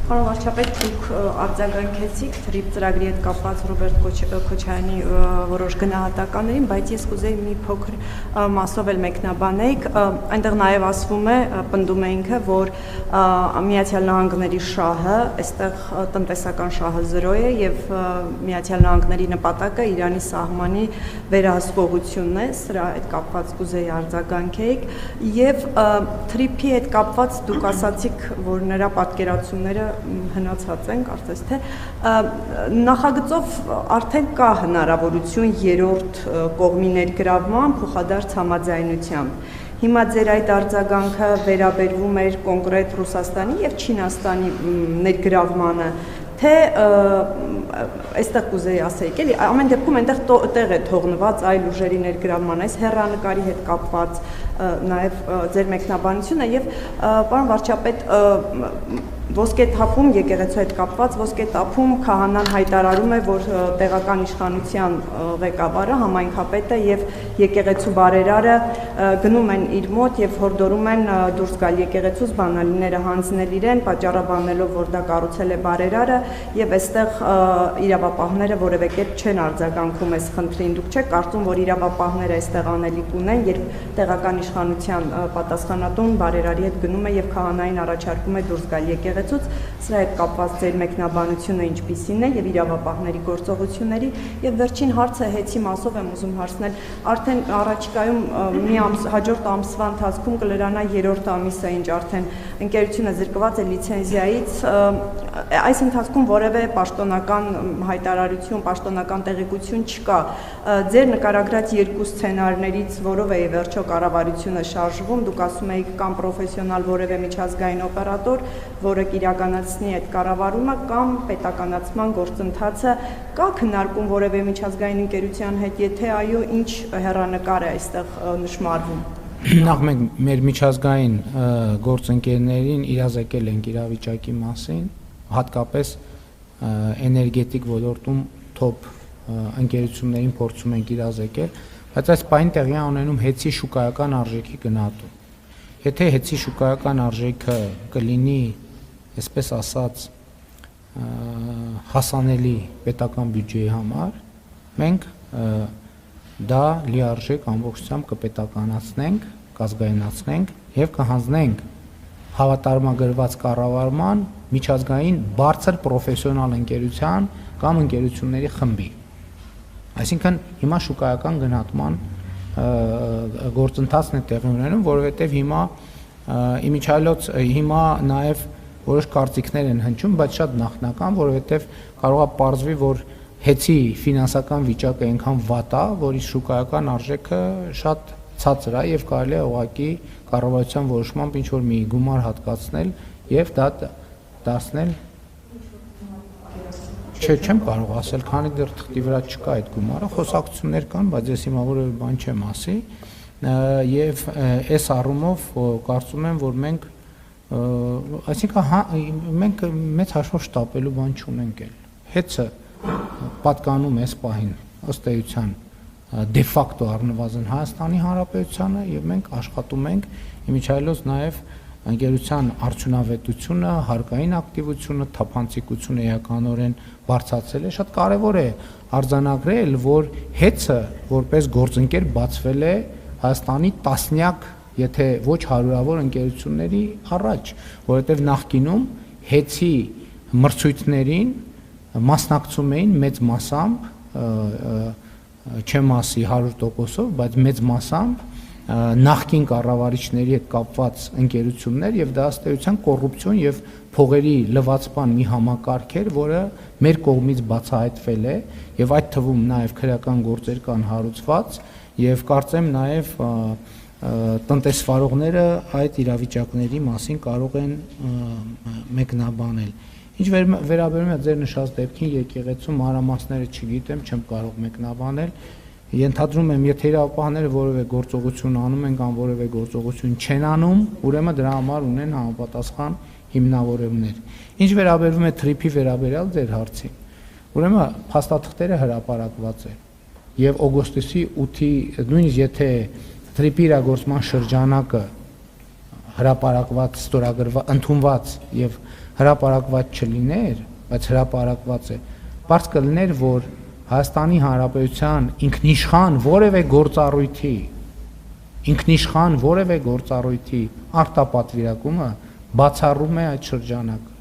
Պարոն վարչապետ, դուք արձագանքեցիք թրիփ ծրագրի հետ կապված Ռոբերտ Քոչարյանի որոշ գնահատականներին, բայց ես կուզեի մի փոքր մասով էլ մեկնաբանեիք, այնտեղ նաև ասվում է, պնդում է ինքը, որ Միացյալ Նահանգների շահը, այստեղ տնտեսական շահը 0 է եւ Միացյալ Նահանգների նպատակը Իրանի սահմանի վերահսկողությունն է, սրա հետ կապված կուզեի արձագանքեիք եւ թրիփի հետ կապված դուք ասացիք, որ նրա պատկերացումները հնացած են, կարծես թե նախագծով արդեն կա հնարավորություն երրորդ կողմի ներգրավման փոխադարձ համաձայնությամբ։ Հիմա ձեր այդ արձագանքը վերաբերվում էր կոնկրետ Ռուսաստանի եւ Չինաստանի ներգրավմանը, թե այստեղ կուզեի ասեիք, էլի ամեն դեպքում այնտեղ տեղ է թողնված այլ ուժերի ներգրավման, այս հեռանկարի հետ կապված նաև ձեր մեկնաբանությունը եւ պարոն վարչապետ Ոսկե թափում եկեղեցու հետ կապված ոսկե թափում քահանան հայտարարում է, որ տեղական իշխանության ղեկավարը, համայնքապետը եւ եկեղեցու բարերարը գնում են իր մոտ եւ հորդորում են դուրս գալ եկեղեցուց, բանալիները հանձնել իրեն, պատճառաբանելով, որ դա կառուցել է բարերարը եւ այստեղ իրավապահները որևէ կերպ չեն արձագանքում այս խնդրին։ Դուք չեք կարծում, որ իրավապահները այստեղ անելիք ունեն, երբ տեղական իշխանության պատասխանատուն բարերարի հետ գնում է եւ քահանային առաջարկում է դուրս գալ եկեղեցուց, սրա հետ կապված ձեր մեկնաբանությունը ինչպիսին է եւ իրավապահների գործողությունների եւ վերջին հարցը հեծի մասով եմ ուզում հարցնել, արդեն առաջիկայում մի հաջորդ ամսվա ընթացքում կլրանա երրորդ ամիսը, ինչ արդեն ընկերությունը զրկված է լիցենզիայից, այս ընթացքում որևէ պաշտոնական հայտարարություն, պաշտոնական տեղեկություն չկա։ Ձեր նկարագրած երկու սցենարներից որով է վերջո կառավարությունը շարժվում, դուք ասում եք կամ պրոֆեսիոնալ որևէ միջազգային օպերատոր, որը կիրականացնի այդ կառավարումը կամ պետականացման գործընթացը, կա քննարկում որևէ միջազգային ընկերության հետ, եթե այո, ինչ հեռանկար է այստեղ նշմարվում։ Նախ մենք մեր միջազգային գործընկերներին իրազեկել ենք իրավիճակի մասին, հատկապես էներգետիկ ոլորտում թոփ ընկերություններին փորձում ենք իրազեկել, բայց այս պայն տեղի է ունենում հեծի շուկայական արժեքի գնահատում։ Եթե հեծի շուկայական արժեքը կլինի, այսպես ասած, հասանելի պետական բյուջեի համար, մենք դա լիարժեք ամբողջությամբ կպետականացնենք, կազգայնացնենք եւ կհանձնենք հավատարմագրված կառավարման միջազգային բարձր պրոֆեսիոնալ ընկերության կամ ընկերությունների խմբի։ Այսինքն հիմա շուկայական գնահատման գործընթացն է տեղի ունենում, որովհետեւ հիմա նաեւ որոշ կարծիքներ են հնչում, բայց շատ նախնական, որովհետեւ կարող է պարզվի, որ հեծի ֆինանսական վիճակը այնքան վատ է, որ իր շուկայական արժեքը շատ ցածր է եւ կարելի է ուղղակի կառավարության որոշմամբ ինչ որ մի գումար հատկացնել եւ դա դասնել չեմ կարող ասել, քանի դեռ թղթի վրա չկա այդ գումարը, խոսակցություններ կան, բայց ես հիմա որևէ բան չեմ ասի եւ այս առումով կարծում եմ, որ մենք այսինքն մենք մեծ հաշվով շտապելու բան չունենք էլ։ Հեծը պատկանում է այս պահին ըստ էության դե ֆակտո առնվազն Հայաստանի Հանրապետությանը եւ մենք աշխատում ենք իմիջայլոց նաեւ ընկերության արդյունավետությունը, հարկային ակտիվությունը, թափանցիկությունը էականորեն բարձրացել է, շատ կարեւոր է արձանագրել, որ հեծը որպես գործընկեր բացվել է Հայաստանի տասնյակ, եթե ոչ հարյուրավոր ընկերությունների առաջ, որովհետեւ նախկինում հեծի մրցույթներին մասնակցում էին մեծ մասամբ, չեմ ասի 100%-ով, բայց մեծ մասամբ նախկին կառավարիչների հետ կապված ընկերություններ եւ դա ըստ էության կոռուպցիոն եւ փողերի լվացման մի համակարգ էր, որը մեր կողմից բացահայտվել է եւ այդ թվում նաեւ քրեական գործեր կան հարուցված եւ կարծեմ նաեւ տնտեսվարողները այդ իրավիճակների մասին կարող են մեկնաբանել։ Ինչ վերաբերում է ձեր նշած դեպքին եկեղեցու մանրամասները չգիտեմ, չեմ կարող մեկնաբանել։ Ենթադրում եմ, եթե իրավապահները որևէ գործողություն անում են կամ որևէ գործողություն չեն անում, ուրեմն դրա համար ունեն համապատասխան հիմնավորումներ։ Ինչ վերաբերում է թրիփի վերաբերյալ ձեր հարցին, ուրեմն փաստաթղթերը հրապարակված են եւ օգոստոսի 8-ի նույնիսկ եթե թրիփի իրագործման շրջանակը հրապարակված, ստորագրված, ընդունված եւ հրապարակված չլիներ, բայց հրապարակված է, բարձ կլիներ, որ Հայաստանի Հանրապետության ինքնիշխան որևէ գործառույթի արտապատվիրակումը բացառում է այդ շրջանակը։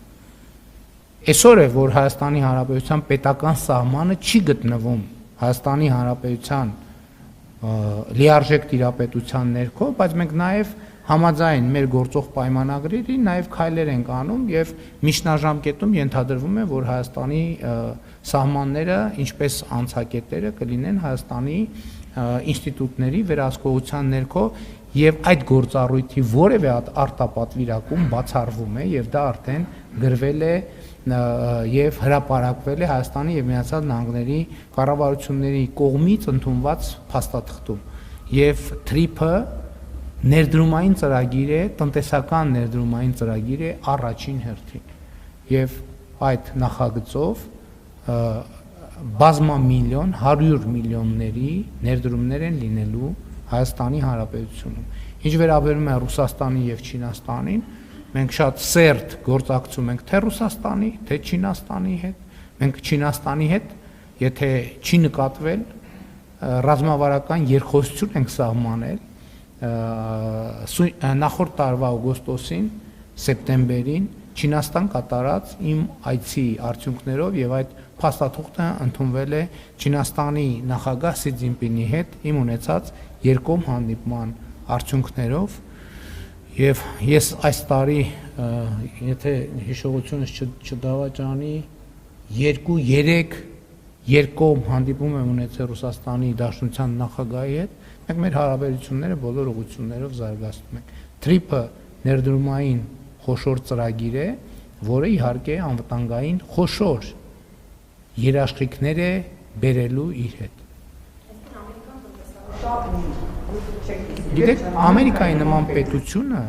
Այսօր է, որ Հայաստանի Հանրապետության պետական սահմանը չի գտնվում Հայաստանի Հանրապետության լիարժեք տիրապետության ներքո, բայց մենք նաև համաձայն մեր գործող պայմանագրերի նաև քայլեր ենք անում եւ միջնաժամկետում ենթադրվում է, որ Հայաստանի սահմանները, ինչպես անցակետերը կլինեն Հայաստանի ինստիտուտների վերահսկողության ներքո եւ այդ գործառույթի որևէ արտապատվիրակում բացառվում է եւ դա արդեն գրվել է եւ հրապարակվել է Հայաստանի եւ Միացյալ Նահանգների կառավարությունների կողմից ընդունված փաստաթղթում եւ TRIP-ը ներդրումային ծրագիր է, տնտեսական ներդրումային ծրագիր է առաջին հերթին եւ այդ նախագծով բազմամիլիոն 100 միլիոնների ներդրումներ են լինելու Հայաստանի Հանրապետությունում։ Ինչ վերաբերում է Ռուսաստանին եւ Չինաստանին, մենք շատ սերտ գործակցում ենք թե Ռուսաստանի, թե Չինաստանի հետ։ Մենք Չինաստանի հետ, եթե չի նկատվել, ռազմավարական երկխոսություն ենք սահմանել նախորդ տարվա օգոստոսին, սեպտեմբերին Չինաստան կատարած իմ այցի արդյունքներով եւ այդ փաստաթուղթը ընդունվել է Չինաստանի նախագահ Սի Ցզինպինի հետ իմ ունեցած երկկողմ հանդիպման արդյունքներով եւ ես այս տարի եթե հիշողությունս չդավաճանի 2-3 երկկողմ հանդիպում եմ ունեցել Ռուսաստանի Դաշնության նախագահի հետ, մենք մեր հարաբերությունները բոլոր ուղղություններով զարգացնում ենք։ TRIP-ը ներդրումային խոշոր ծրագիր է, որը իհարկե անվտանգային խոշոր երաշխիքներ է բերելու իր հետ։ Գիտեք, Ամերիկայի նման պետությունը,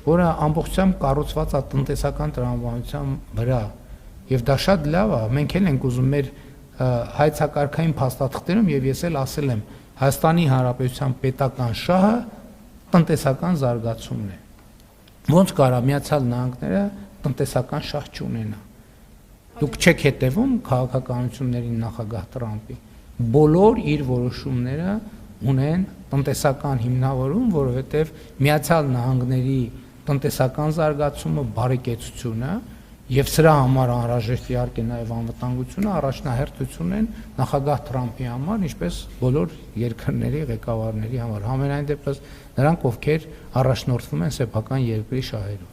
որը ամբողջությամբ կառուցված է տնտեսական տրամաբանության վրա, եւ դա շատ լավ է, մենք էլ ենք ուզում մեր հայցակարգային փաստաթղթերում եւ ես էլ ասել եմ, Հայաստանի Հանրապետության պետական շահը տնտեսական զարգացումն է։ Ոնց կարա Միացյալ Նահանգները տնտեսական շահ չունենա։ Դուք չեք հետևում քաղաքականություններին նախագահ Տրամպի։ Բոլոր իր որոշումները ունեն տնտեսական հիմնավորում, որովհետև Միացյալ Նահանգների տնտեսական զարգացումը, բարեկեցությունը եւ սրա համար անհրաժեշտ իհարկե նաեւ անվտանգությունը առաջնահերթություն են նախագահ Տրամպի համար, ինչպես բոլոր երկրների ղեկավարների համար։ Համենայն դեպս նրանք, ովքեր առաջնորդվում են սեփական երկրի շահերով։